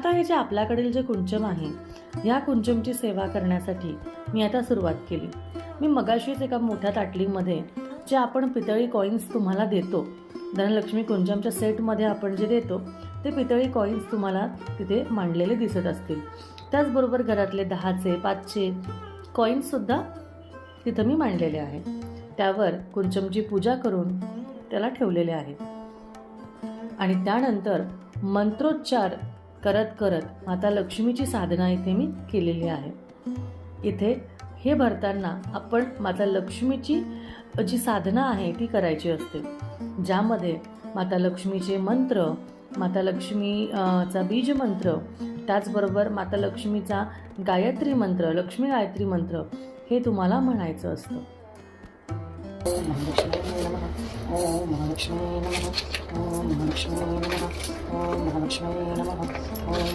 आता हे जे आपल्याकडील जे कुंचम आहे, ह्या कुंचमची सेवा करण्यासाठी मी आता सुरुवात केली. मी मगाशीच एका मोठ्या ताटलीमध्ये जे आपण पितळी कॉईन्स तुम्हाला देतो, धनलक्ष्मी कुंचमच्या सेटमध्ये आपण जे देतो ते पितळी कॉईन्स तुम्हाला तिथे मांडलेले दिसत असतील. त्याचबरोबर घरातले 10चे 5चे कॉईन्ससुद्धा तिथं मी मांडलेले आहे. त्यावर कुंचमची पूजा करून त्याला ठेवलेले आहे. आणि त्यानंतर मंत्रोच्चार करत करत माता लक्ष्मीची साधना इथे मी केलेली आहे. इथे हे भरताना आपण माता लक्ष्मीची जी साधना आहे ती करायची असते, ज्यामध्ये माता लक्ष्मीचे मंत्र, माता लक्ष्मीचा बीज मंत्र, त्याचबरोबर माता लक्ष्मीचा गायत्री मंत्र, लक्ष्मी गायत्री मंत्र हे तुम्हाला म्हणायचं असतं. ओम महालक्ष्मी नमः. ओम महालक्ष्मी नमः. ओम महालक्ष्मी नमः. ओम